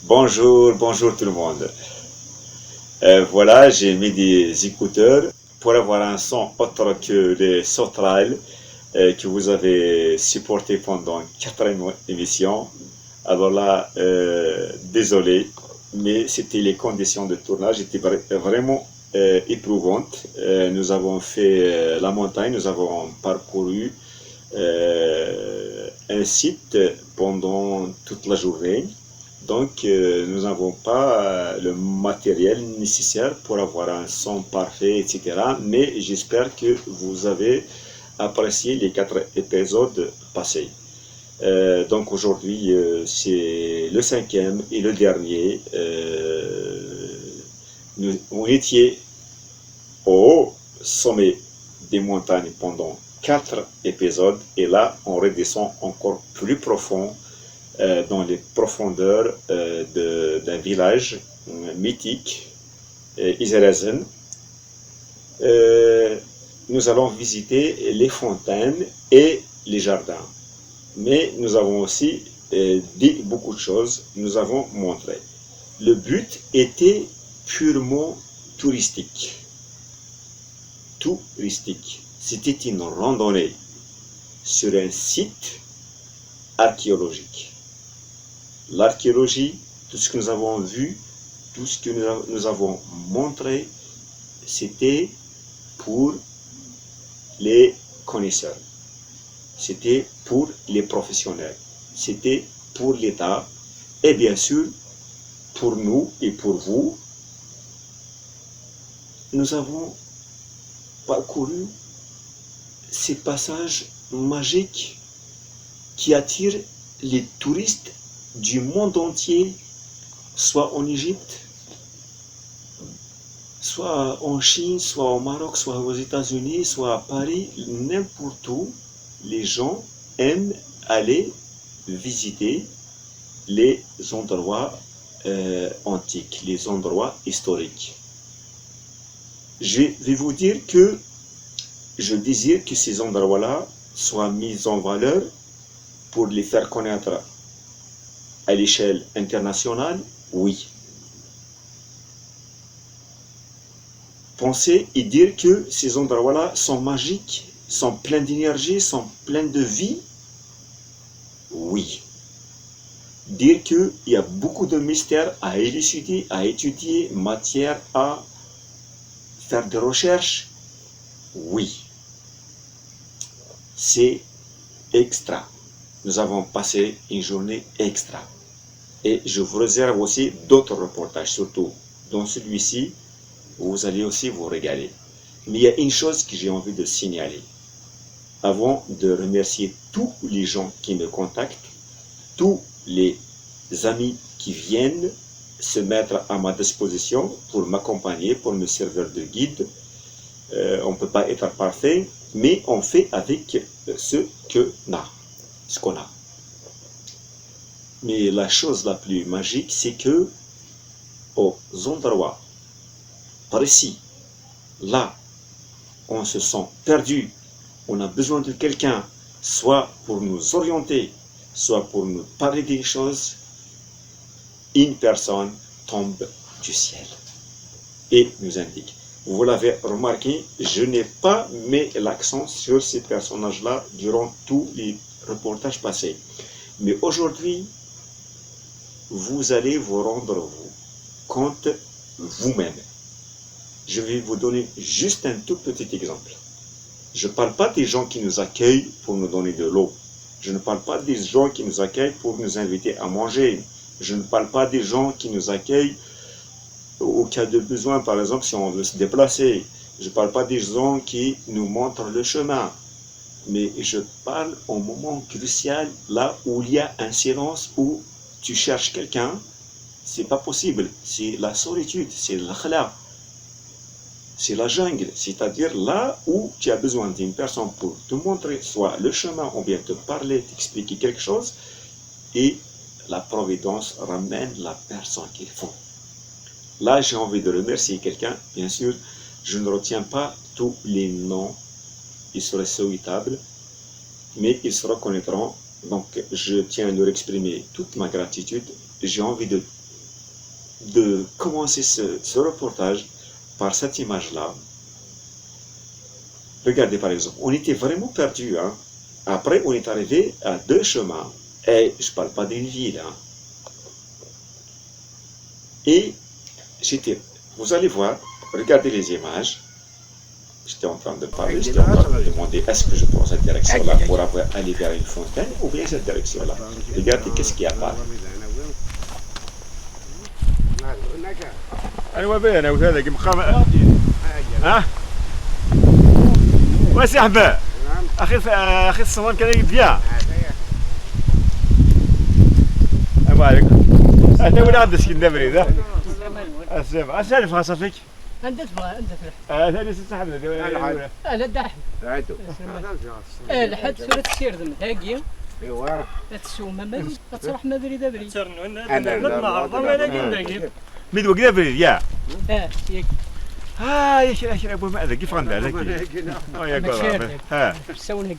Bonjour, bonjour tout le monde. Voilà, j'ai mis des écouteurs pour avoir un son autre que les sauterelles que vous avez supporté pendant 4 émissions. Alors là, désolé, mais c'était les conditions de tournage étaient vraiment éprouvantes. Nous avons fait la montagne, nous avons parcouru un site pendant toute la journée. Donc, nous n'avons pas le matériel nécessaire pour avoir un son parfait, etc. Mais j'espère que vous avez apprécié les 4 épisodes passés. Donc aujourd'hui, c'est le cinquième et le dernier. On était au sommet des montagnes pendant 4 épisodes et là, on redescend encore plus profond dans les profondeurs d'un village mythique, Iserezen. Nous allons visiter les fontaines et les jardins. Mais nous avons aussi dit beaucoup de choses, nous avons montré. Le but était purement touristique. C'était une randonnée sur un site archéologique. L'archéologie, tout ce que nous avons vu, tout ce que nous avons montré, c'était pour les connaisseurs. C'était pour les professionnels. C'était pour l'État et bien sûr pour nous et pour vous. Nous avons parcouru ces passages magiques qui attirent les touristes du monde entier, soit en Égypte, soit en Chine, soit au Maroc, soit aux États-Unis, soit à Paris, n'importe où. Les gens aiment aller visiter les endroits antiques, les endroits historiques. Je vais vous dire que je désire que ces endroits-là soient mis en valeur pour les faire connaître à l'échelle internationale, oui. Penser et dire que ces endroits-là sont magiques, sont pleins d'énergie, sont pleins de vie, oui. Dire qu'il y a beaucoup de mystères à élucider, à étudier, matière à faire des recherches, oui. C'est extra. Nous avons passé une journée extra. Et je vous réserve aussi d'autres reportages, surtout dans celui-ci, vous allez aussi vous régaler. Mais il y a une chose que j'ai envie de signaler. Avant de remercier tous les gens qui me contactent, tous les amis qui viennent se mettre à ma disposition pour m'accompagner, pour me servir de guide. On ne peut pas être parfait, mais on fait avec ce qu'on a. Mais la chose la plus magique, c'est que aux endroits précis, là, on se sent perdu, on a besoin de quelqu'un, soit pour nous orienter, soit pour nous parler des choses, une personne tombe du ciel et nous indique. Vous l'avez remarqué, je n'ai pas mis l'accent sur ces personnages-là durant tous les reportages passés. Mais aujourd'hui, vous allez vous rendre compte vous-même. Je vais vous donner juste un tout petit exemple. Je ne parle pas des gens qui nous accueillent pour nous donner de l'eau. Je ne parle pas des gens qui nous accueillent pour nous inviter à manger. Je ne parle pas des gens qui nous accueillent au cas de besoin, par exemple, si on veut se déplacer. Je ne parle pas des gens qui nous montrent le chemin. Mais je parle au moment crucial, là où il y a un silence, où tu cherches quelqu'un, c'est pas possible. C'est la solitude, c'est l'akhla. C'est la jungle, c'est-à-dire là où tu as besoin d'une personne pour te montrer soit le chemin ou bien te parler, t'expliquer quelque chose, et la providence ramène la personne qu'il faut. Là, j'ai envie de remercier quelqu'un, bien sûr, je ne retiens pas tous les noms, ils seraient souhaitables, mais ils se reconnaîtront, donc je tiens à leur exprimer toute ma gratitude. J'ai envie de de commencer ce reportage par cette image-là. Regardez par exemple, on était vraiment perdus. Hein. Après, on est arrivé à 2 chemins. Et je ne parle pas d'une ville. Hein. Et j'étais, vous allez voir, regardez les images. J'étais en train de parler, j'étais en train de demander est-ce que je prends cette direction-là pour aller vers une fontaine ou bien cette direction-là. Regardez qu'est-ce qu'il y a pas. ايوا باين وهذا كي مقام ها واسي حباب اخي الصوان كان بيان السلام عليكم انت وين عندك سكن دابري ذا السلام اش تعرف خاصه فيك انت تبغى انت فرح ثاني ست حمد لا داحم عيطوا لحد سورة السير ذم تاقي ايوا لا تسوى ما مالي تروح ما بري دابري ميدو كذا بريد يا ياك ها يشري ابو ماذا كيف عندها هذاك يا قرا ها سوون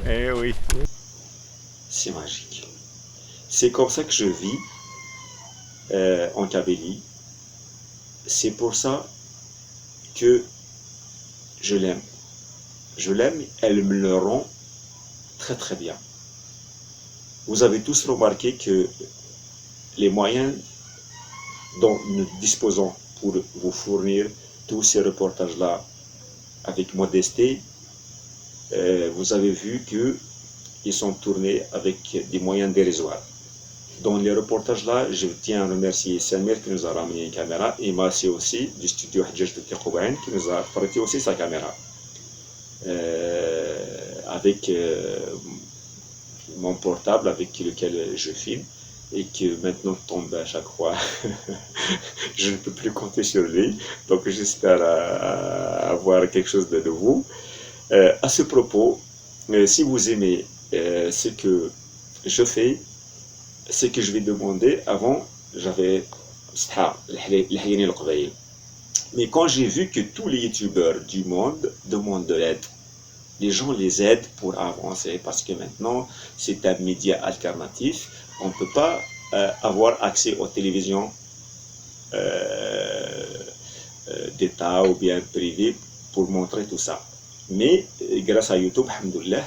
Eh oui. C'est magique. C'est comme ça que je vis en Kabylie. C'est pour ça que je l'aime. Je l'aime, elle me le rend très très bien. Vous avez tous remarqué que les moyens dont nous disposons pour vous fournir tous ces reportages-là avec modestie, vous avez vu qu'ils sont tournés avec des moyens dérisoires. Dans les reportages-là, je tiens à remercier Samir qui nous a ramené une caméra et Massi aussi du studio Hajjaj de Tiqoubain qui nous a prêté aussi sa caméra. Avec mon portable avec lequel je filme et qui maintenant tombe à chaque fois. Je ne peux plus compter sur lui, donc j'espère avoir quelque chose de vous. À ce propos, si vous aimez ce que je fais, ce que je vais demander, avant j'avais mais quand j'ai vu que tous les youtubeurs du monde demandent de l'aide, les gens les aident pour avancer parce que maintenant c'est un média alternatif, on ne peut pas avoir accès aux télévisions d'État ou bien privées pour montrer tout ça. Mais grâce à YouTube, alhamdoulilah,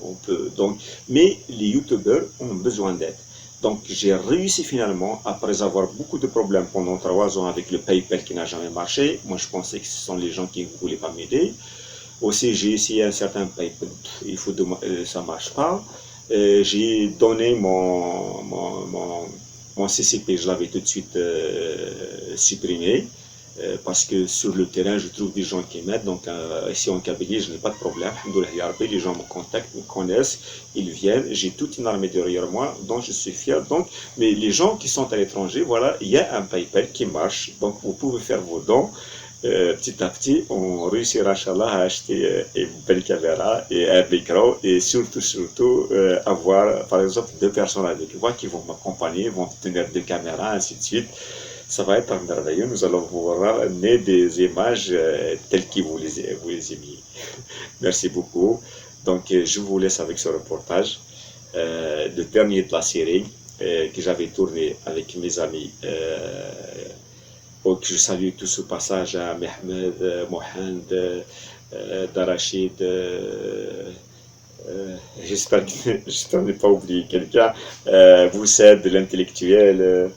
on peut donc, mais les youtubeurs ont besoin d'aide. Donc j'ai réussi finalement, après avoir beaucoup de problèmes pendant 3 ans avec le PayPal qui n'a jamais marché. Moi je pensais que ce sont les gens qui ne voulaient pas m'aider. Aussi j'ai essayé un certain PayPal, ça ne marche pas. J'ai donné mon CCP, je l'avais tout de suite supprimé. Parce que sur le terrain, je trouve des gens qui m'aident. Donc ici en Kabylie, je n'ai pas de problème. Les gens me contactent, me connaissent, ils viennent. J'ai toute une armée derrière moi, dont je suis fier. Donc, mais les gens qui sont à l'étranger, voilà, il y a un PayPal qui marche. Donc vous pouvez faire vos dons. Petit à petit, on réussira, Inch'Allah, à acheter une belle caméra et un micro. Et surtout, avoir, par exemple, 2 personnes avec moi qui vont m'accompagner, vont tenir 2 caméras, ainsi de suite. Ça va être merveilleux, nous allons vous ramener des images telles que vous les aimiez. Merci beaucoup. Donc je vous laisse avec ce reportage, le dernier de la série que j'avais tourné avec mes amis. Donc je salue tout ce passage à Mehmed, Mohand, Darachid, j'espère ne pas oublier quelqu'un, Boussed, l'intellectuel,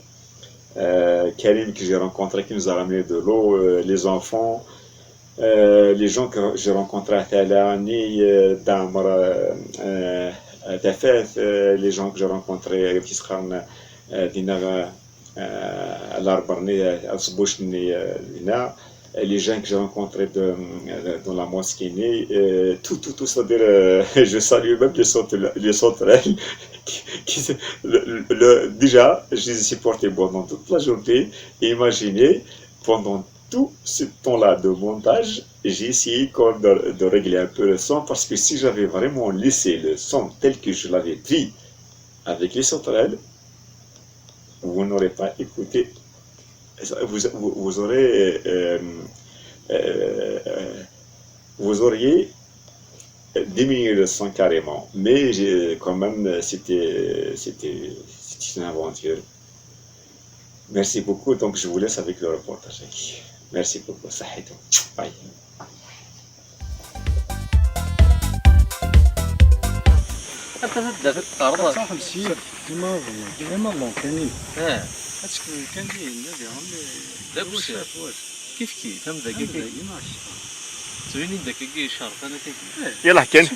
Karim que j'ai rencontré, qui nous a ramené de l'eau, les enfants, les gens que j'ai rencontrés à Talani, Damr, Tafef, les gens que j'ai rencontrés qui seront Dinar, Al-Arbarni, Al-Sbouchni, les gens que j'ai rencontrés dans la mosquée, tout, c'est-à-dire, je salue même les sauterelles. Déjà, je les ai supportés pendant toute la journée. Imaginez, pendant tout ce temps-là de montage, j'ai essayé de régler un peu le son, parce que si j'avais vraiment laissé le son tel que je l'avais pris avec les sauterelles, vous n'aurez pas écouté, vous aurez vous auriez diminué le sang carrément. Mais quand même, c'était une aventure. Merci beaucoup. Donc, je vous laisse avec le reportage. Merci beaucoup. صحيتو. Bye. أتبدأ في القارة. صاحب السيد ديما الله كاينين هاتشك كان داير لاباس كيف فهم ذاك تبيني ذاك شارط أنا كي يلا كان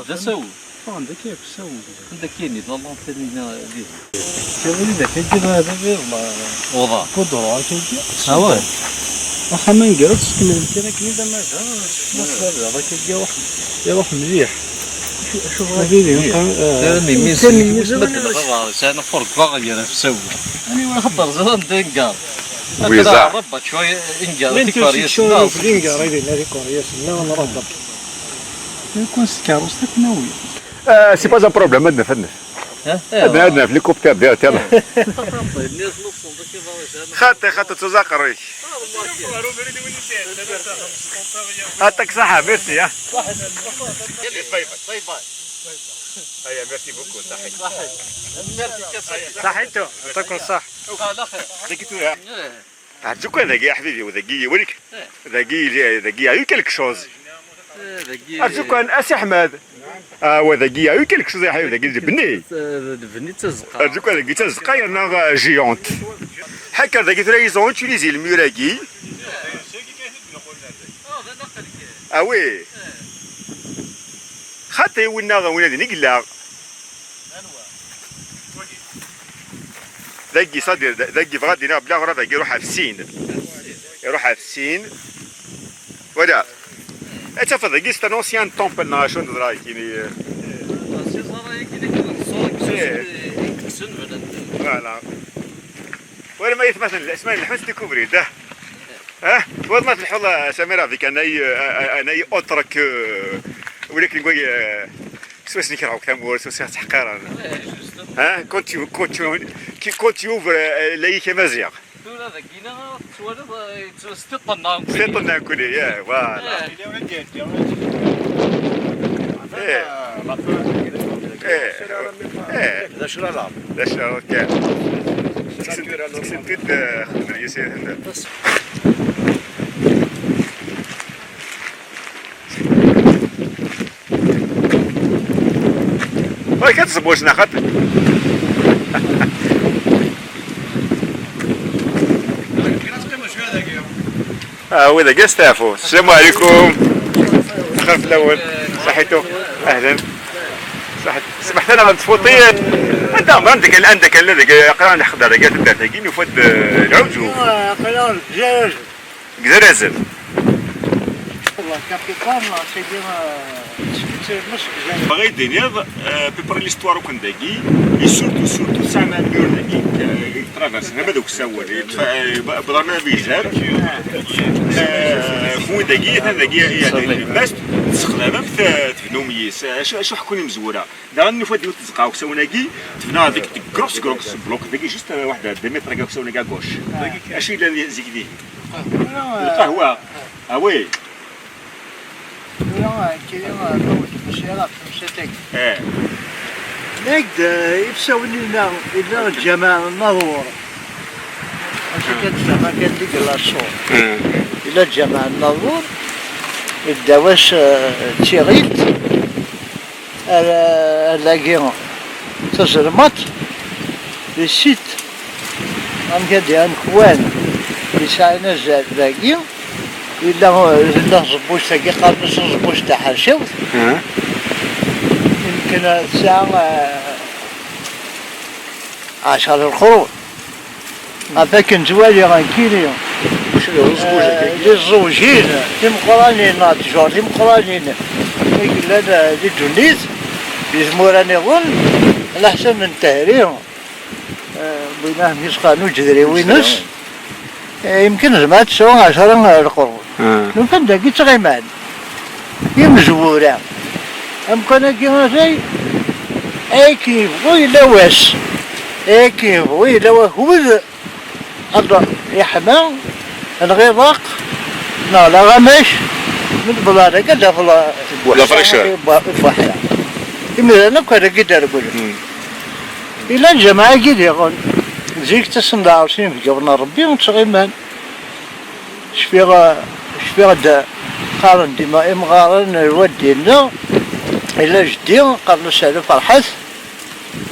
دا ساو عندك ياك ساو عندك كاين لا لونتينا ديالو كيقولي ذاك يدير هذا غير وضع قدرة كيدير هاوي واخا ما نقربش تكمل الكلام كي دا ما جا هذا كيدير واحد مليح شوف غادي ثاني ميسي مثل أنا فرق غير في ساو أنا خطر زمان دنقار ويزع. ربط شوية إنقار وين تكار تمشي شو في الانقار هذه هذيك كوريا لا ونربط يكون سكاروستك ناوي سي با ان بروبليم عندنا فنش عندنا في الهليكوبتر ديال تيلا الناس نصهم كيف خاطر تزاق الريش هاتك صحة ميرسي ها باي باي باي هيا ميرسي بوكو صحيت صحيتو يعطيكم الصح لا خير لقيتوها عجبك هذاك يا حبيبي وذاكي ولك ذاكي يا كلك شوز عجبك اسي احمد وذاكي يا كلك شوز يا حبيبي ذاكي بني بني تزقا عجبك ذاكي تزقا انا جيونت هكا ذاكي تريزون تشيليزي الميراكي وي خاطي وين هذه نقلا ذاكي صدر ذاكي بغا دينا بلا غرا ذاكي يروح في السين ولا اتفا ذاكي سي ان اونسيان تومبل نا شنو نهضر كيني فوالا ولا ما يتمثل اسمها الحمس ديكوفري ده ها ولا ما تلحظ سميرة فيك انا اوترك ولكن نقول سواسني كراوك تمور سواسني تحقير ها كنت يوفر ليك مزيغ دولا ذاكينا تستطنا سيطنا كولي يا فوالا لا شرا لا شرا كان سنتيد خدمة يسير هنا وي كتصبوش ناخد وإذا جا ستافو السلام عليكم خير في الأول صحيتو أهلا صحيت سمحت لنا غنتفوطي أنت عندك الذي قرا نحضر هذاك الدار كاين وفد العوجو قرا الجاج كزرازل والله كابيتان سيدي مش باغي يدير بيبر ليستوار وكن داكي سورتو سامع ميور داكي ترافاس هذا دوك السوار بضرنا بيجار فوين داكي يعني الناس تستخدمها في تفنوميس شو حكوني مزوره دا نفوا ديال تزقاو كساوناكي تفنا هذيك كروكس بلوك داكي جوست واحد 2 متر كاع كساونا كاع كوش اشي اللي زيكدي القهوه وي لا كيما نقول مشيرات مشيتك اه نقد يفسوني إلا الجماعة النظور ماشي كتسمى كنديك لا الصور إلا الجماعة النظور إلا واش تيغيت لاقي تزرمت السيت غنكدي نكوان يسعينا زاد لاقي إلا زبوش تاكي قارنس زبوش تاع حاشوت يمكن الساعة 10 القرون هذاك نتوالي غنكيني للزوجين تيمقرانين ناضجور تيمقرانين قلنا لجنيت بزموراني ظن على حسن من تهريهم بيناه يسقانو جذري وينس يمكن زعما 10 القرون يمكن داكي تغيمان يمزورا يمكن كيما شي اي كيبغوا إلا واش اي كيبغوا إلا هو الله يحمى الغذاق لا غمش من بلاده قد فلا لا فريشة. فحيا إما أنا كذا قد أقول إلى الجماعة قد يقول زيك تصنع عشرين في جبنا ربي ونصغيمان شفيغا دا قارن ديما مغارن الودينا إلا جدي قرن سالة فرحث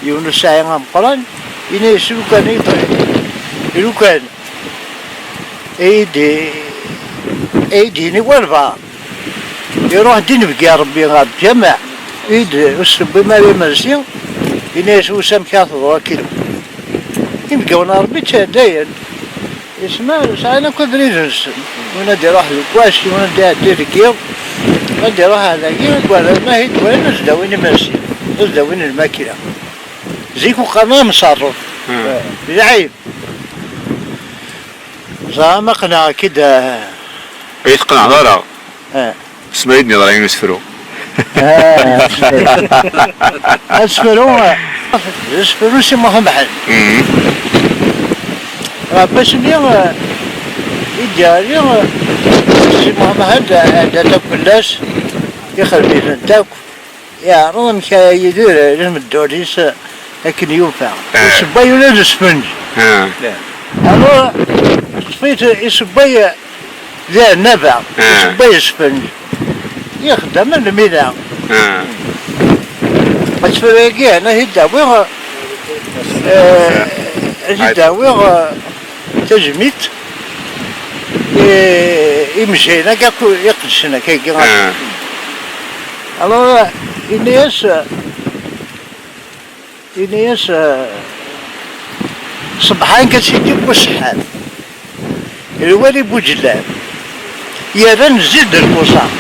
يونس ساعي غامقران إنا يسلو كان يطيح إلو كان أيديني والفا يروح دين بقى ربي غاب جمع السبي ما بيمزين إنا يسوي سمكات ضواكيلو يبقى وانا ربي تهداين اسمع ساعنا كل ريزنس ونادي راح للكواشي ونادي الديركيو ونادي راح هذاكي وقال ما هي دوين نزداوين ماشي نزداوين الماكينة زيكو قناة مصرف بالعيب زعما قناة كده يتقنع دارا اه سمايدني راه يسفرو اسفرو سي محمد بس اليوم إداري سي محمد هذا كلاش يخرب بيتك يا رغم كي يدير لازم الدوريس لكن ينفع يسبي ولا السفنج أنا صفيت يسبي ذا النفع يسبي السفنج يخدم المينا بس فريقي أنا هيدا هيدا تجميت يمشينا كاكو يقدسنا كي alors إنياس صبحان كسيدي بوسحان الوالي بوجلان يران زيد القصام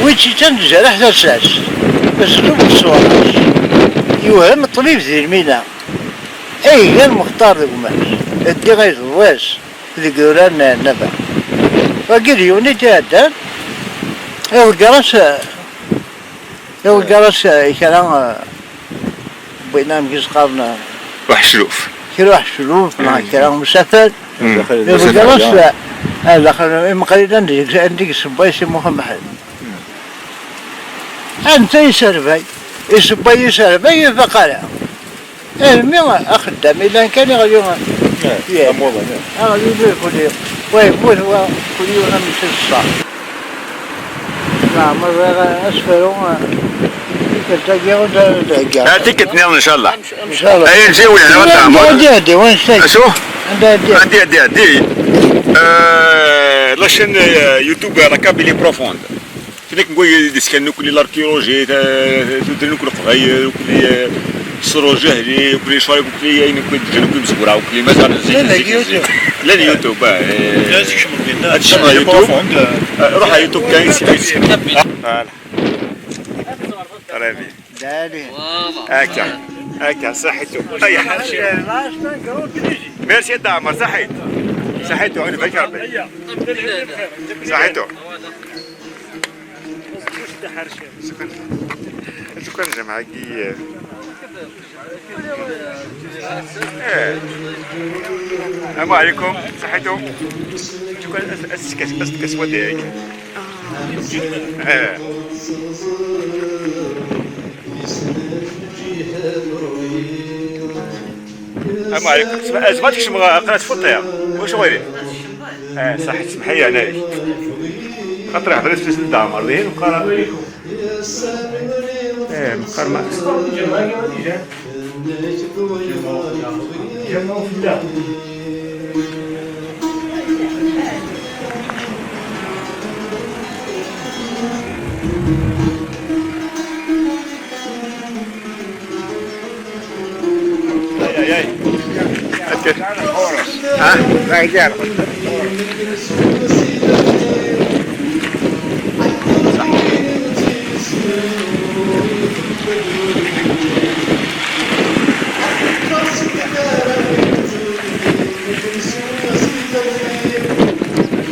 ويتي تنجرح ذا ساس بس لو الصوارش يوهم طليف ذي المينا اي غير مختار ذي قماش ادي غير الواس ذي قران نبع وقال يوني تهدان القرص كلام بينام كيس قارنا واحد شلوف كيروح شلوف مع كلام مسافر القرص هذا خلنا مقريد عندك سبايسي محمد أنت يسربي يسربي فقال المهم أخدم إلا كان يغيرون يغيرون كل يوم ويموت هو كل يوم من الصعب نعم أسفلون تيكت نيرن ان شاء الله إن شاء الله اي نجيو هنا عندي وين شتي شو عندي لا شين يوتيوب راكابيلي بروفوند فيك نقول ديسكنو كل الاركيولوجي تدرنو كل قغير وكل صرو جهلي وكل شويه وكل يعني كل مزبوره وكل مزار لا اليوتيوب هادشي من اليوتيوب روح على يوتيوب كاين سي رابي دالي هكا صحيتو اي حاجه ميرسي يا عمر صحيتو انا بك ربي صحيتو شكرا جماعه السلام عليكم صحيتو شكرا اسكس ودي السلام عليكم سمعتك شنو قناة فوطير واش غيري صح تسمحي انايا خاطر حضرت في سد عمر ذهن وقرا مقر ما اي ها راجع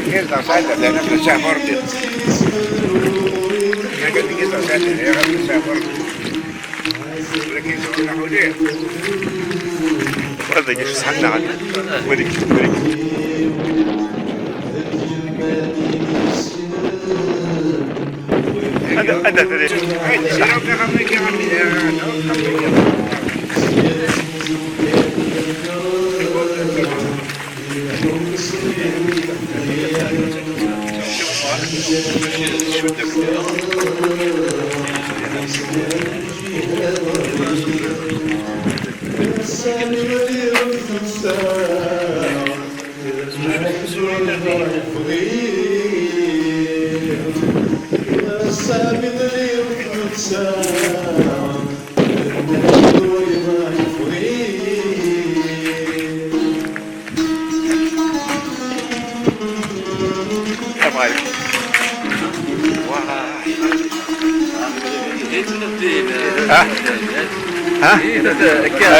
Questa salta da una freccia forte. Anche di questa salta è una freccia forte. Perché sono una mujer. هذا ايش سحبنا عليه وريك هذا فريق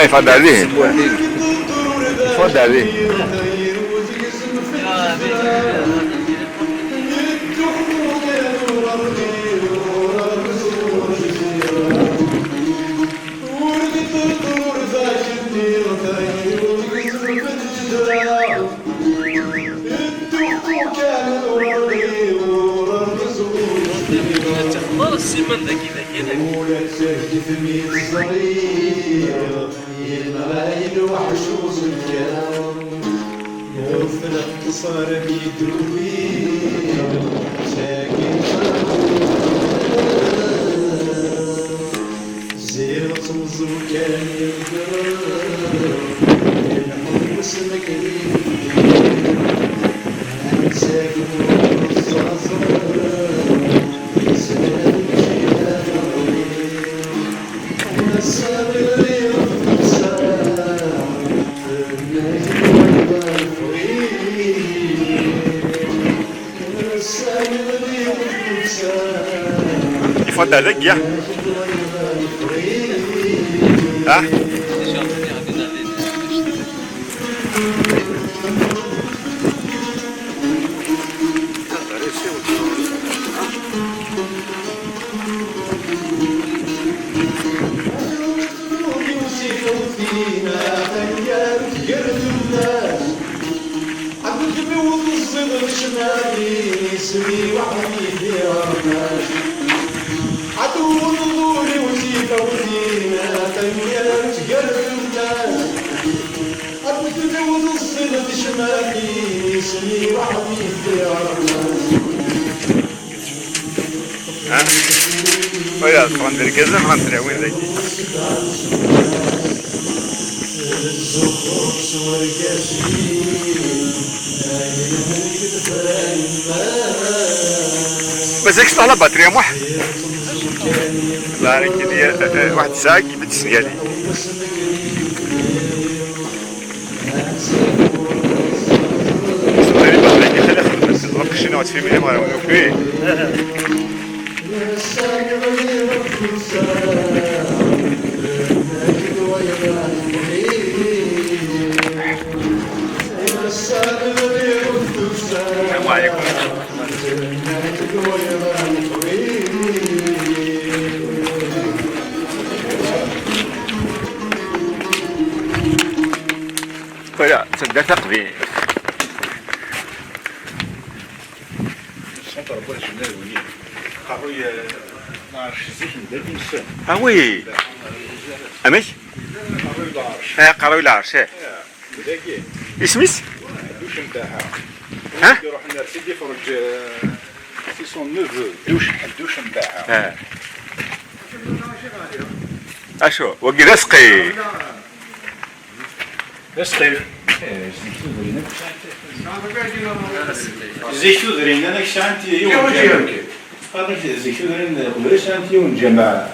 اي فضل عليه فضل عليه السيمن ذاكي يفضل عليك يا ها ويا ترندري كذا ترندري وين ذاك بس هيك طلع باتريا واحد لا كذي واحد ساق بتسنيالي صدقني باتريا كذا خلص بس الوقت شنو في مني ما انا فيه السلام عليكم ولا تصدق تقضي اه وي امش قراوي العرش اسميس دوش نتاعها ها يروح لسيدي يخرج سي سون نوفو الدوش نتاعها اشو وقي رزقي رزقي زي شو درين انا كشانتي يوم زي شو درين قبل شانتي يوم جماعه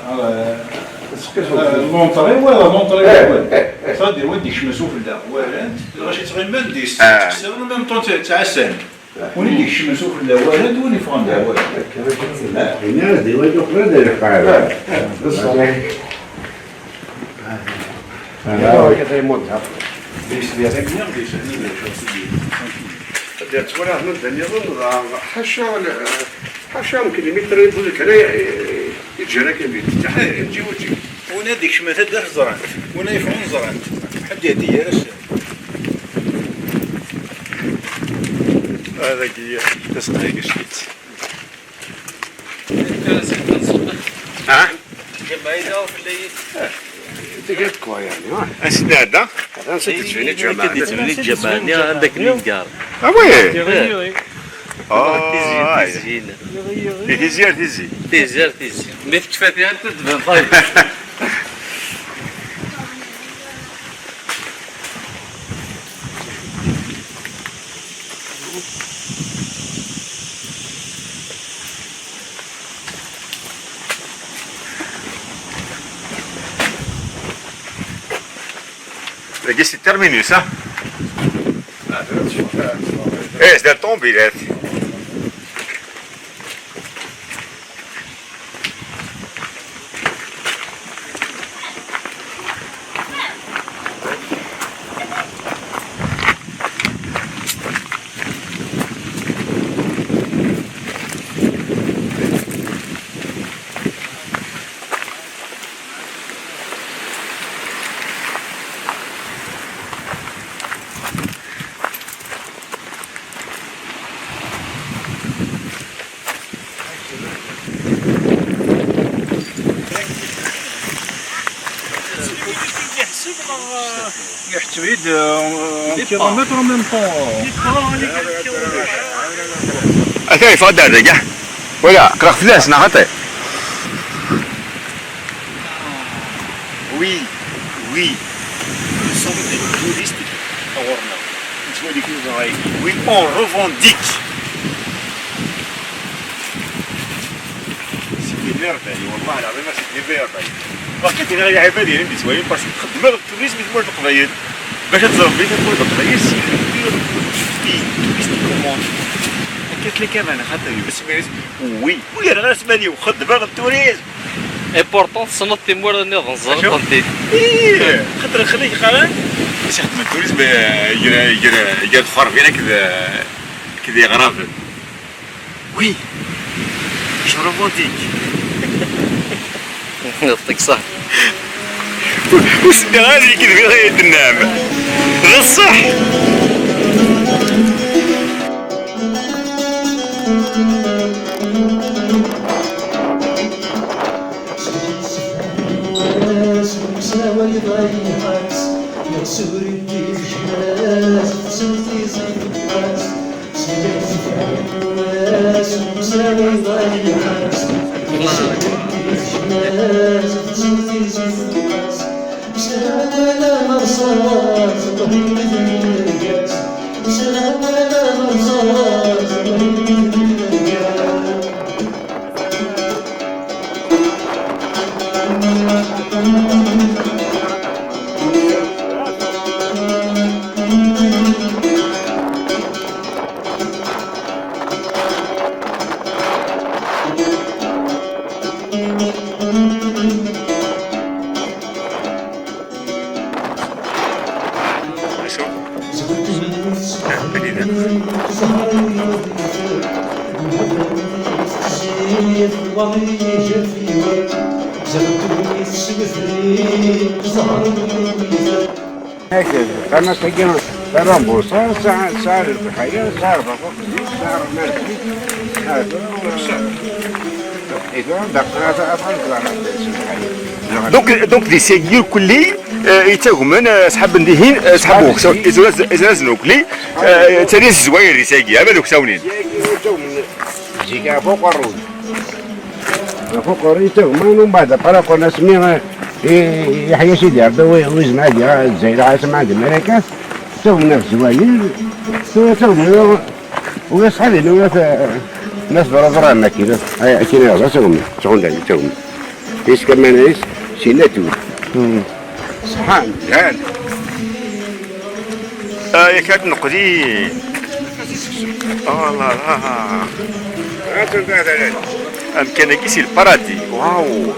المونطري ولا مونطري صدر وديك مسوف لا وارد غاش تغي منديس تسوي ميم طون تاع السن ونيك مسوف لا وارد وني فون لا وارد لا الناس دي وجهوا فرد القاعده هو كده يموتها ليش بيتك نعم ليش هنا ديت ولا من الدنيا حاشا ممكن متر يقول لك انا يجي لك البيت تجي وجهي وناديك شمات هذا زرعت وانا يفعون زرعت حد يدي هذا كي تسقي قشيت ها جمعية ولا تقعد كوا يعني اسنا هذا هذا نسيت فيني كدي جماعة تبني جمعني عندك النقار وي اه تزيين تيزير تيزي تيزير ملي تكفاتي انت تبان طيب لقيت سي الترمينوس ها ايه دار طومبيلات يحتوي كيلومتر من طون اكاي فادا هذا كاع ولا كره فلاس نعطي وي وي sommes des touristes orna tu vois des choses oui on revendique c'est des merdes والله العظيم c'est des merdes وقت انا يا عبادي عندي سوايع باش تخدم التوريزم تمول القضايا باش تزربي تمول القضايا سي توريست كومون قلت لك انا خاطر بس وي وي انا اسمعني وخدم التوريزم امبورطون تصنت تيمور النظام زرطنتي ايه خاطر خليك خالد باش يخدم التوريزم يجي تخرب فينا كذا يغرب وي جو روبوتيك يعطيك صح وسنا هذه كذا في غاية النعمة غير الصح أنا سجل رامبو صار صار الحياة صار فوق صار مركي هذا إذا دقنا أفضل دونك لي سيجير كلي يتاهمن اصحاب ندهين اصحابو ازازنو كلي تاني الزواير اللي ساقي هما دوك ساونين جيكا فوق الرود فوق الرود تاهمن ومن بعد فرقوا ناس مين يحيى سيدي عبده ويزن عادي الزايدة عاصم عادي الملكات توهم نفس زواير توهم ويصحابي ناس برا كذا كذا يلا توهم شغل توهم ايش كمان ايش شيلاتو سبحان الله يا كاد نقدي الله لا امكن كيسي البارادي واو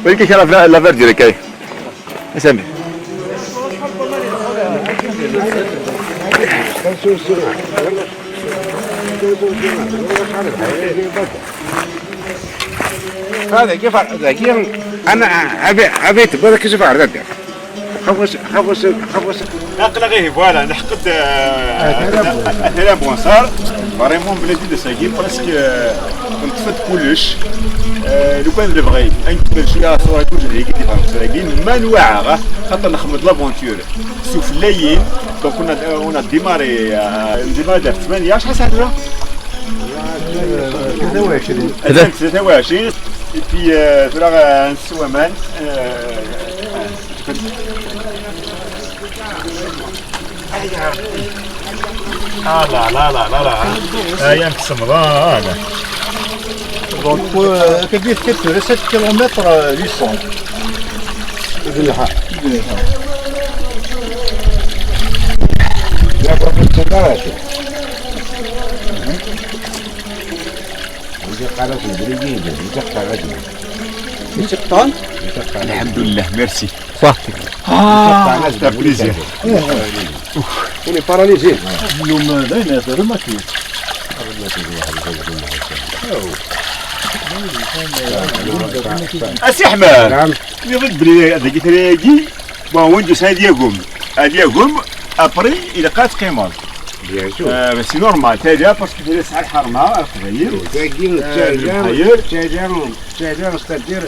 وين كي شرف لا فيردي كاي اسامي هذا كيف هذا انا ابي تبغى كيف عرضت خفوس نقل غير فوالا نحقد اثنين بونصار فريمون بلاتي دو ساكي برسك نتفد كلش لو كان نبغي نكمل شويه صوره كلش هيك ساكي ما نواعره خاطر نخمد لافونتور سوف الليل دونك كنا ديماري دار 8 شحال ساعه دابا 23 في ترى نسوا مان لا ايام السمراء هذا Donc, كيف كتبت 7 كيلومتر 800 لا بروفيسور كاراتي قالت البريدين يتقطن الحمد لله ميرسي صافي ستا بليزير وني باراليزي اليوم باين هذا ما كاين اسي احمد نعم يضد بلي هذاك تلاقي بون ويندوز هاديهم ابري الى قات قيمه بيان سور بس سي نورمال تاجا باسكو في ساعه الحرمه القبيل تاكين الحير. تاجر ستدير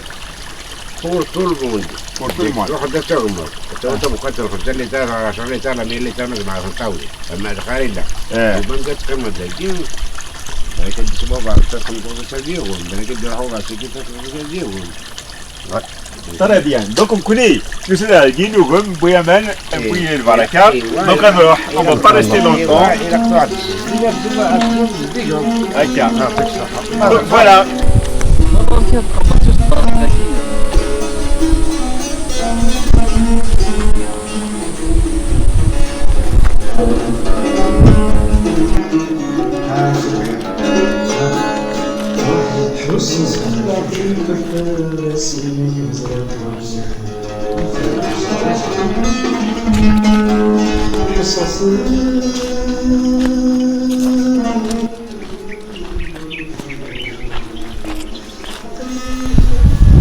فور طول بوند بور تو المون واحد تغمر انت مقتل خمسة اللي تاع 10 اللي تاع 100 اللي تاع مع الطاولة اما الخارج لا وبنقد قيمة تاكين لكن تسمع بعض تقوم تسديهم لكن يروحوا على سكة تسديهم ترى بيان دوك نكوني نسال دينوهم بويا مان بويا البركه دونك نروح اون با با ريستي لونطون هكا دونك فوالا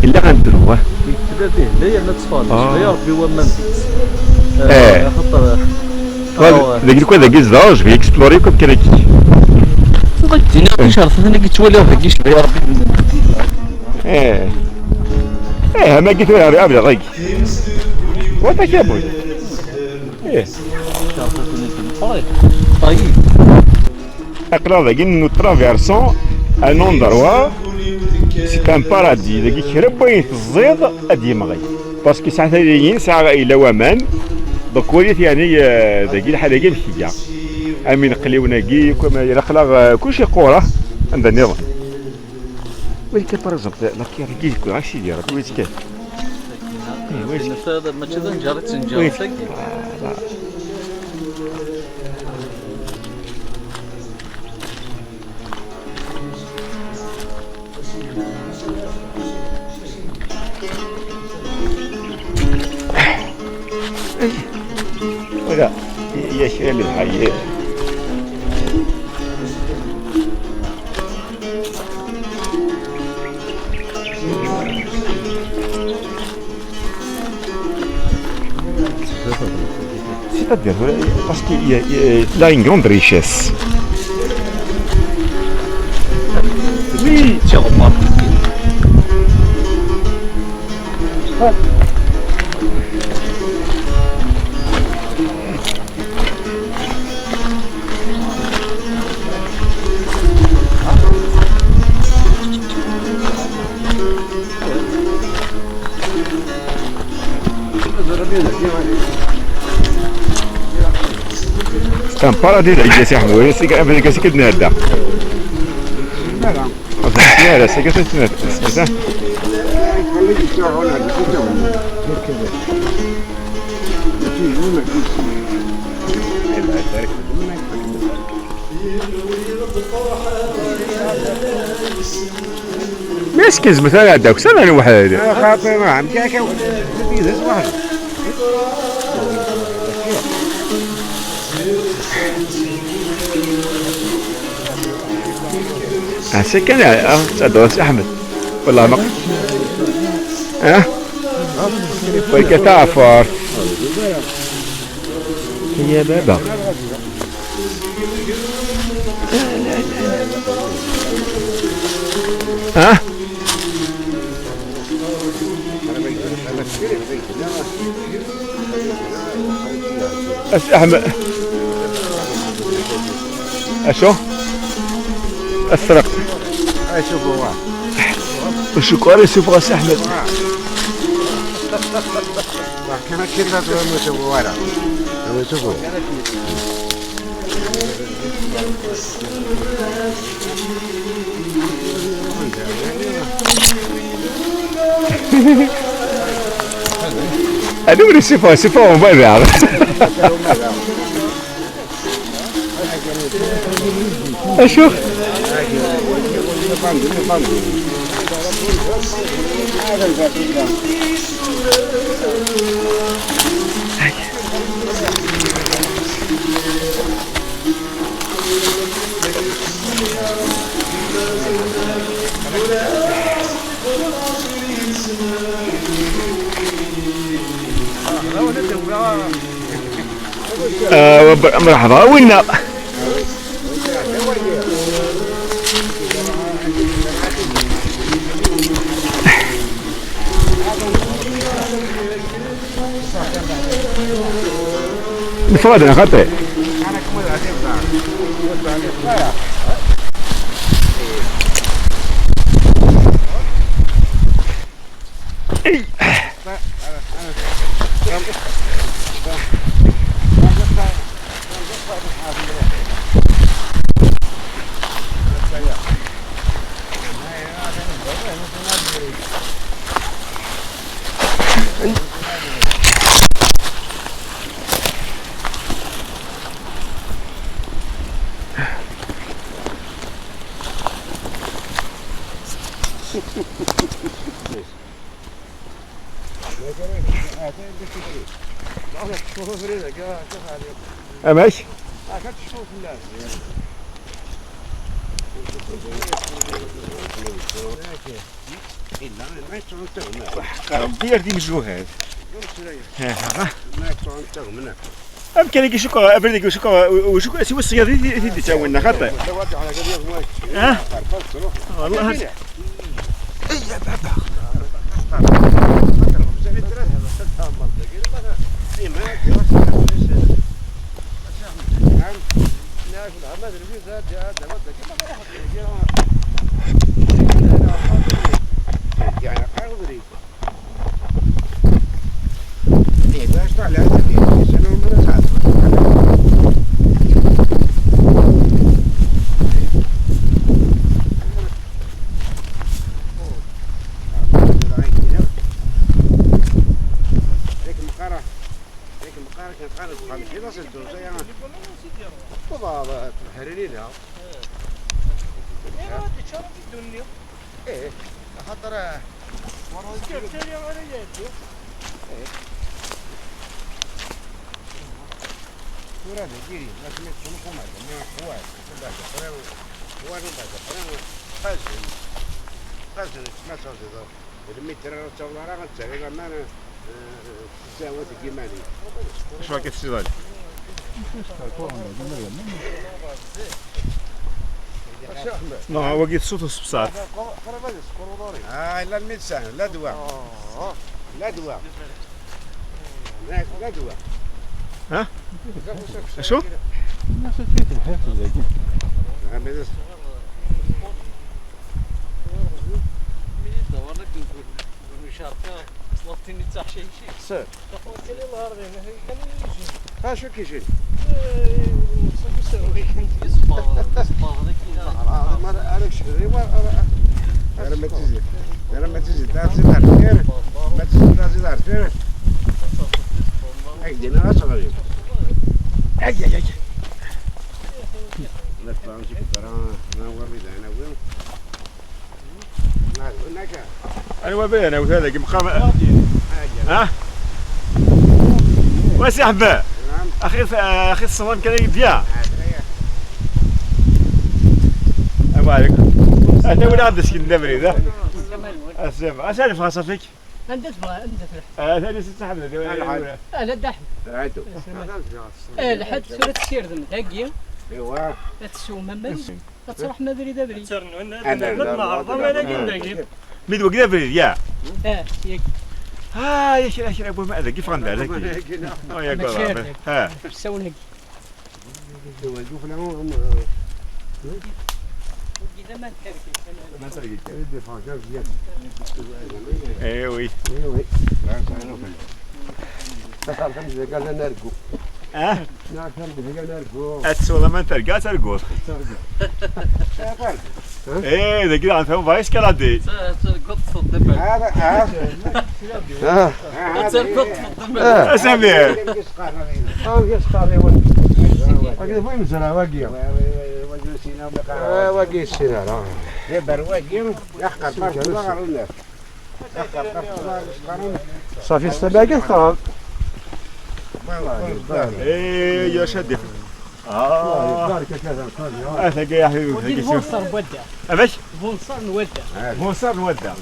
إلا غنديروه كذا به لا يا ما تصفالش لا يا ربي هو ما خاطر داك الزوج بيكسبلوري كوم كراكي غدينا واش عرفت انا كي تولي واحد كيش يا ربي ما قلت له ابدا ضيق وانت كابوي طيب اقرا ضيق نو ترافيرسون ان اندروا سي ان بارادي داك كرب بين الزيض ادي مغي باسكو ساعه ثانيين ساعه الى ومان دونك وليت يعني داك الحاله كاع الحياه امين قليونا كي كما يرخلا كلشي قوره عندها النظام ولكن باغ اكزومبل لا كي كي غاشي دير ويت كيف هذا ما تشد نجرت نجرت ولا يا شيل الحي c'est-à-dire parce qu'il y a une grande richesse. Oui, tiens, on parle. كان بارادي العيد يا سي احمد ولا سي كدنا هدا لا لا سي كدنا سميتها مسكين مثلا هداك سنه واحد خاطر ما عم كاكا واحد سكن ادرس احمد والله ما ولكن تعرف يا بابا ها أحمد أشو السرق اشوفوا والشكر يشوف غاس أحمد كان كذا تقول شوفوا ورا شوفوا أنا من الشفا ومبرع أشوف مرحبا وين نفرد خطأ ماشي دير دي مجروحات يمكن يجي شكو ابردك وشكو سوى الصيادة دي تسوينا خطأ ها والله اي يا بابا ايش رايك في السيدان؟ لا وقيت صوت الصبصار لا الميدسان لا دواء لا دواء لا دواء ها؟ شو؟ شو كيجي؟ ما تزيد أجدنا أصغر اي لا تفهمش كتران أنا وريد أنا وين هناك انا وبين انا وهذا مقام ها واسي حبا اخي الصوان كان يبيع السلام عليكم انت وين عاد سكن دبري ذا السلام اسالف خاصه فيك انت تبغى انت تروح ثاني ست حبه لا دحم عادو لحد ثلاث تسير ذم هاكي ايوا لا تسوم ممل تروح مدري دبري ميد وقدا بريد يا ياك يا شيخ ابو ما كيف غندير هذاك يا قراب ها سوون هاك شوف لهم إذا ما تركي ما تلقيت يدي فاجر ديال اي وي ايوا دخل خمسة قال نرقو ناكل بها نرقو اتسوى ما تلقى ترقص ايه ذا كده عن فايس كلادي ترقط في الدبل هذا ترقط في الدبل اسامي يسقى واقي فين زرا واقي واقي السنة يبر واقي يحقر فرق الله الناس صافي السباقة خلاص ايه يا شدي بارك كذا اثق يا حبيبي ودي فونصر نودع ابش فونصر نودع مو صار نودع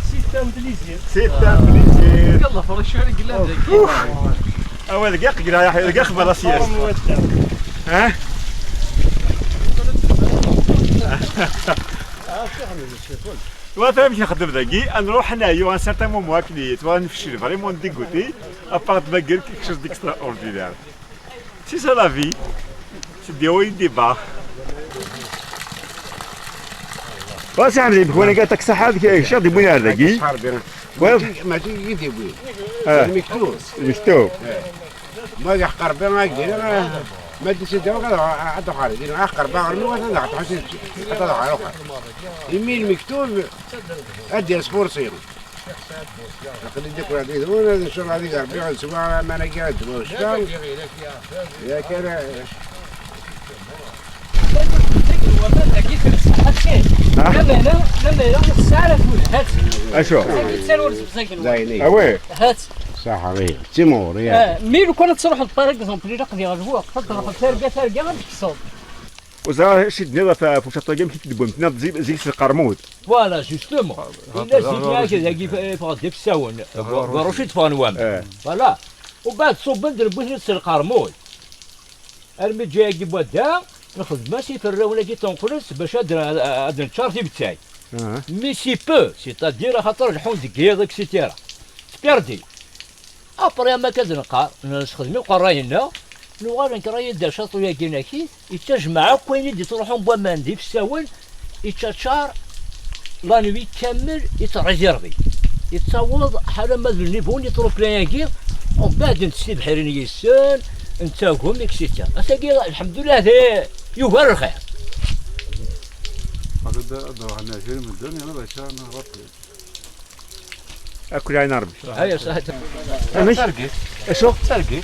ستة انجليزية ستة بليزير يلا فرق شوي قلنا ذاك اول دقيقة قرا يا حبيبي دقيقة بلا سياس ها وثاني مش نخدم ذاكي نروح نايو ان سارتان مومون كلي تبغى نفشل فريمون ديغوتي ابارت باكر كيك شوز ديكسترا اوردينير سي سا لا في سي دي وي دي با وصاحبي بكون قالت لك صح هذيك شاد يبوني هذاكي ماشي يدي بوي اه مكتوب مشتو ما يحقر بما يدير ما تسي دابا عاد خالد انا احقر بما نو انا نعطي حسين حتى على اخر يمين مكتوب ادي سبورسيرو لقد يديك واحد يدون ان شاء الله هذيك 40 سواء ما انا قاعد وشتان يا كان لما هنا الساعة تقول هات اشو تسال بساكن زايني اوي هات صح غير تيمور يا ميلو كانت تروح للطريق زومبلي نقضي غزوة تروح ترقى غير بالصوت وزا شي دنيا في فوشطه كيما كيكذبوا نتنا زي في القرمود فوالا جوستومون الناس اللي هكذا كيف في الساون بروشي تفانوام فوالا وبعد صوب ندير بوش القرمود ارمي جاي كي بودا ناخذ ماشي في الراوله كي تنقلس باش هاد الشارتي بتاعي مي سي بو سيتادير خاطر الحون دكيا اكسيتيرا سبيردي ابري ما كنقار نخدم قراينا نوغال نكراي دا شاطويا كينا كي يتجمع كوين يدي تروحون بوماندي في الساون يتشار لانوي كامل يتريزيرفي يتصاوض حالا ما النيفون يطرو بلاياكي ومن بعد نتسي بحرين يسان نتاهم اكسيتا اساكي الحمد لله هذا يوفر الخير اكل عين ربي هيا صحيح اشو ترقي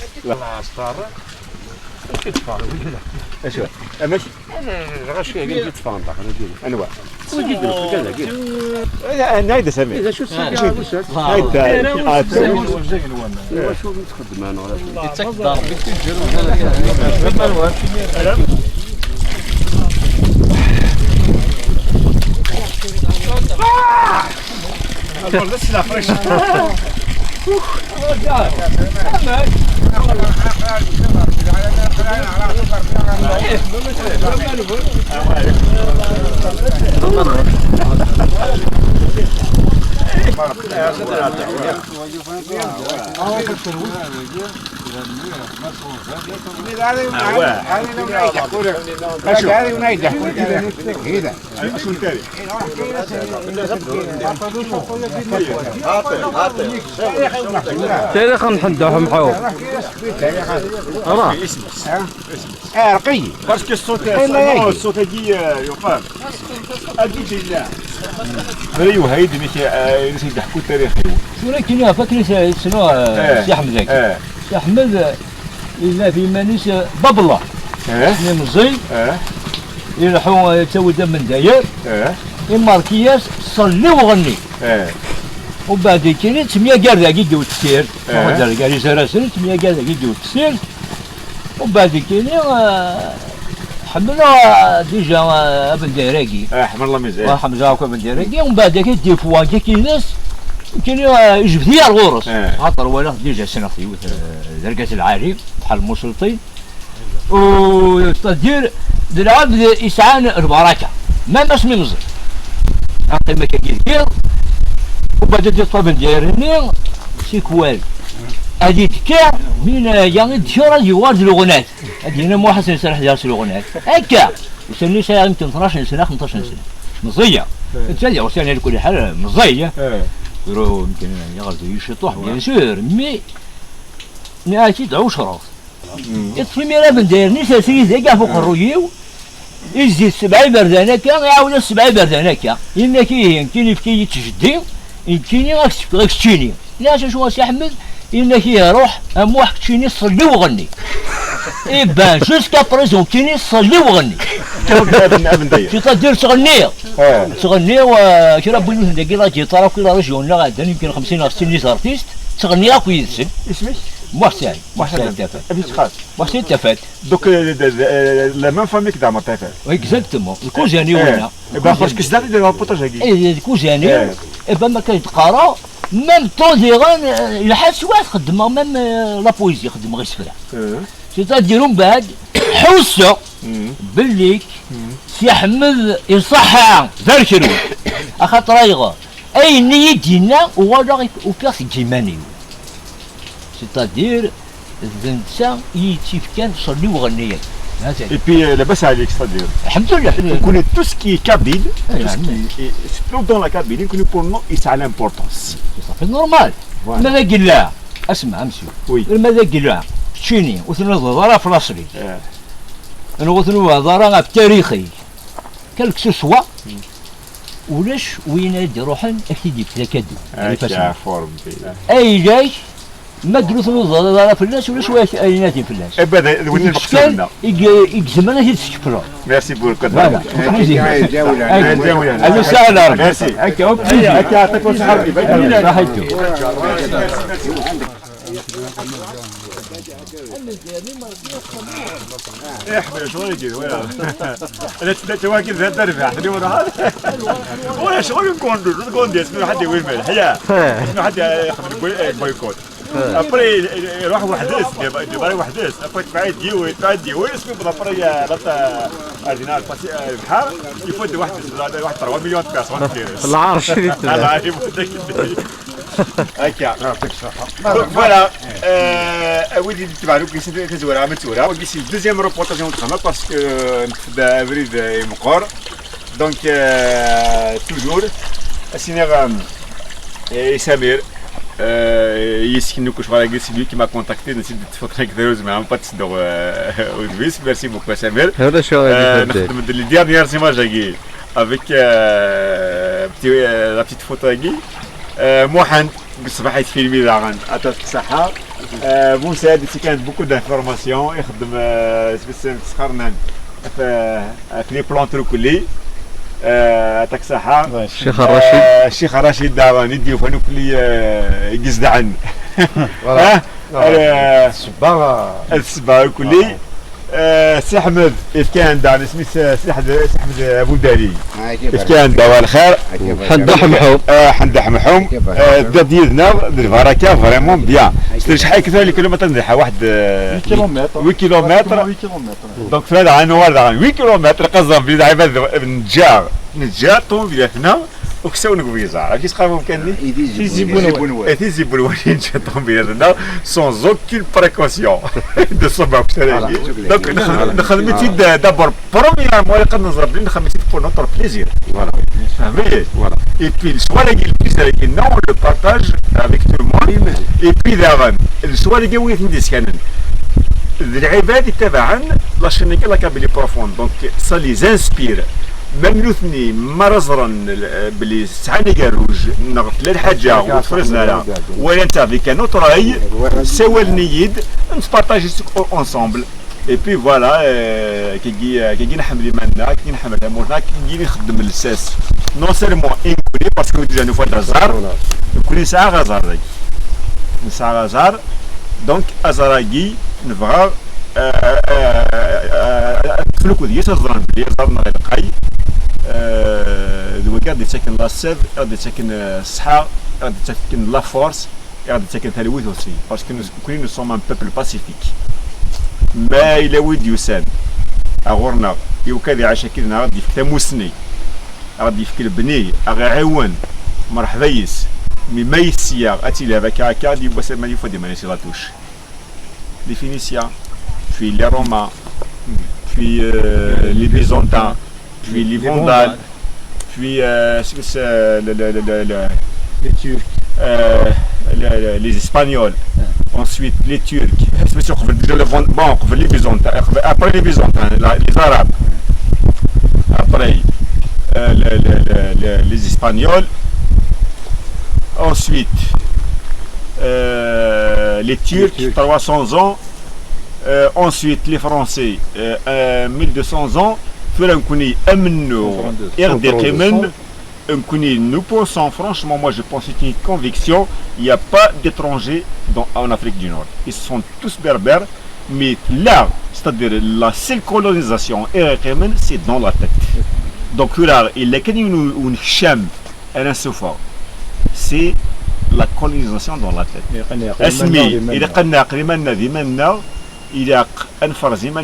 اشو امش غشي قلت تفانطق انواع كذا نايده سامي اذا شو الساعه نايده شو تخدم انا ولا شو يتقدر بس لا فريش هذه ونايده كذا شو التالي تاريخ نحدهم محاوب رقي باسكو الصوت الصوت هادي يقال هادي لا فريو هايدي ماشي يضحكوا التاريخ شنو كاين فاكر شنو سي احمد ذاك سي احمد الا في مانيس بابلا سني مزي يروحوا تسوي من داير الماركياس صلي وغني وبعد كاين 800 كاردا كيديو التسير قال لي سراسل 800 كاردا كيديو التسير وبعد كاين حملنا ديجا ابن ديراكي حمل الله مزيان حمزه بن ديراكي ومن بعد كيدير فواكي كاين ناس يمكن يجبد لي الغرس خاطر ولا ديجا سنه خيوت درقات العالي بحال المسلطين وتدير العبد يسعان البركه ما اسمي مزر قيمه كيدير وبدا دير الطابل ديالي سيكوال هادي تكا من يعني دشورا يوارد الغنات هادي انا مو حسن يسرح ديال الغنات هكا وسني ساعه يمكن 12 سنه 15 سنه مزيه تالي وسني على كل حال مزيه يروح يمكن يغرزو يشطوح بيان سور مي ناتي دعو شراف يطفي ميرا من داير نيسا سيزا كاع فوق الرويو يزيد 7 بردان هكا يعاود 7 بردان هكا يما كاين يفكي يتجدي يمكن غاك تشيني لا شو سي احمد إنك يروح أموح تشيني صلي وغني إبان جوسكا بريزون كيني صلي وغني كي تدير تغني وكي راه بغينا ندير لا جيتار وكي راه رجعنا غادا يمكن 50 أو 60 ارتيست تغني راك ويدسن اسمك؟ محسن تافات محسن تافات دوك لا ميم فامي كدا عمر تافات اكزاكتومون الكوزاني ولا باسكو سدات يديروا بوطاج هكي الكوزاني إبان ما كيتقرا ميم طون ديغان يلحق سواع تخدم ميم لا بويزي خدم غير سفرة سيتاديرو من بعد حوسو بليك سي احمد يصحى ذاكرو اخاطر ايغا اي نية دينا وغادا وكاس جيماني سيتادير الزنسا يتيف كان صلي وغنيات Et puis لاباس عليك c'est-à-dire الحمد لله on connaît tout ce qui est cabine surtout dans la cabine on connaît pour nous et ça a l'importance صافي نورمال ماذا قلا اسمع مسيو ماذا قلا تشيني وثنا ضرا في الاصلي انا وثنا ضرا في تاريخي كالك سوا ولاش وين يدي روحن اكيد يفلكادو اي جاي ما دروث ضرا في الناس ولاش وايناتي في الناس ابدا وين نشكلنا يجزمنا هي تشكرو ميرسي بوركو هذا سهل ميرسي هكا يعطيكم الصحه صحيتو احنا شغل يجي ولا لا تواكل ذا الدرب احنا ولا شغل نكون دي اسمه حد يوين مال حياه اسمه حد ياخذ البويكوت ابري يروح وحدث ديباري وحدث ابري بعيد ديوي اسمه بالابري لا اردينال البحر يفوت واحد 3 مليون بيرسون العرش العرش هكا فوالا ودي تبع لك كيسوي عملت صوره وكيسي دوزيام روبورتاج تخدم باسكو نتبدا افريد مقور دونك توجور السينما سمير يسكنوك شغل c'est lui qui m'a contacté نسيت تفكر كثير زعما با تصدق ودويس ميرسي بوكو سمير هذا شو نخدم لي ديرنيير ايماج هكي افيك لا بتيت فوتو هكي موحد بالصباح يتفيلمي داغن عطاك الصحة موسى هادي كانت بوكو دانفورماسيون يخدم تسخرنا في لي بلون تروكولي عطاك الصحة الشيخ الرشيد الشيخ الرشيد داغن يديو فانو كلي يقصد عن الصباغ كلي سي احمد كان دار سميت سي احمد ابو داري كان دوا الخير حد حمحوم حد حمحوم ديالنا البركه فريمون بيان شحال كثر لي كيلومتر نريحها واحد 8 كيلومتر دونك في هذا عنوار 8 كيلومتر قصدهم بلاد عباد نجار طوموبيل هنا وكساو نقويزار كيس قاموا كان يزيبون وين جاتهم بيدنا سون اوكين بريكوسيون دو صباح دونك نخدمتي دابور برومييرمون اللي نضرب لي نخدمتي بور نوتر بليزير فوالا فهمتي فوالا اي بي سوا لي البليزير كي نو لو بارتاج افيك تو المون اي بي دابا سوا لي ويت نديس كان العباد تبعا لا شنيكا لا كابيلي بروفوند دونك سا لي زانسبير مملوثني مرزرا بلي سعاني كاروج نغط لا الحاجه وتفرزنا لها ولا انت فيك ان اوتر اي سوا النيد نتبارطاجي اونسومبل اي بي فوالا كي نحمل منا كي نحمل مورنا كي نخدم الساس نو سيرمون انكولي باسكو ديجا نو فوا زار كل ساعه غزار داك ساعه غزار دونك ازراكي نبغى فلوكو ديال زران بلي زرنا غير قاي دو غادي تسكن لا سيف غادي تسكن الصحه غادي تسكن لا فورس غادي تسكن تلويث aussi parce que nous sommes un peuple pacifique ما إلا ود يسان أغورنا يوكادي عشاكلنا غادي يفك تموسني غادي يفك البني أغاعون مرحبا يس مي ما يسيا أتي لها هكا غادي يبغى ما يفوا دي مانيسي لاتوش لي فينيسيا في لي روما في لي بيزونتان في لي فوندال في Les Turcs. les Espagnols, ensuite les Turcs, bon, les Byzantins, après les Byzantins, les Arabes, après les Espagnols, ensuite les Turcs, 300 ans, ensuite les Français, 1200 ans, nous pensons franchement, moi je pense que c'est une conviction, il n'y a pas d'étrangers en Afrique du Nord. Ils sont tous berbères, mais là, c'est-à-dire la seule colonisation européenne, c'est dans la tête. Donc là, il y a une chème, c'est la colonisation dans la tête. Il y a un farzima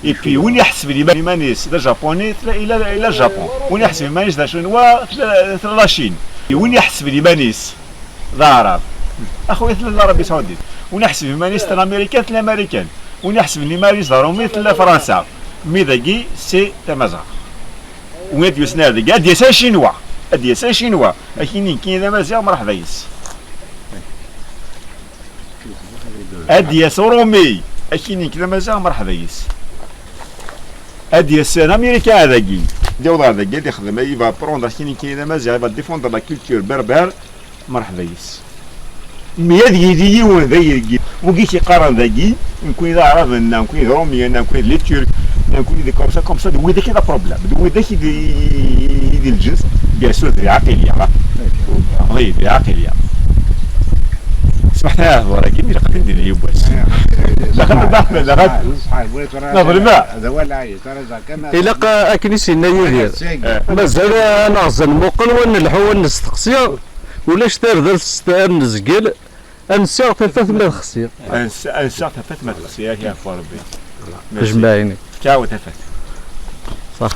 et puis on يحسب ليمانيس لا جابوني الى الجابون وين يحسب ليمانيس لا شنوا لا شين وين يحسب ليمانيس لا عرب اخويا العربي السعودي وين يحسب ليمانيس الامريكان الامريكان وين يحسب ليمانيس رومي فرنسا ميداكي سي تمازا وين يسنا داكي ادي سان شينوا ادي سان شينوا اكيني كاين مازال مرحبا يس ادي سورومي اكيني كذا مازال مرحبا يس ادي السن امريكا هذاكي ديال هذاكي اللي يخدم يبا بروندر كاين كاين مازال يبا ديفوندر لا كولتور بربر مرحبا يس مي هذيك دي وذاكي وكيش يقارن ذاكي نكون اذا عرفنا نكون رومي نكون لي تورك نكون دي كوم سا وذاك كذا بروبليم وذاك ديال الجنس بيان سور دي عقليه وي دي عقليه سمحنا وراكي ملي قد ندير يبواس إلا أكنيسينا يدير مازال أنا غزال موقن ونلحو ونستقسي ولاش تردل نزقل أنسى ثلاثة ما تخسير أنسى ثلاثة ما تخسير يا ربي جمعيني تاو ثلاثة صح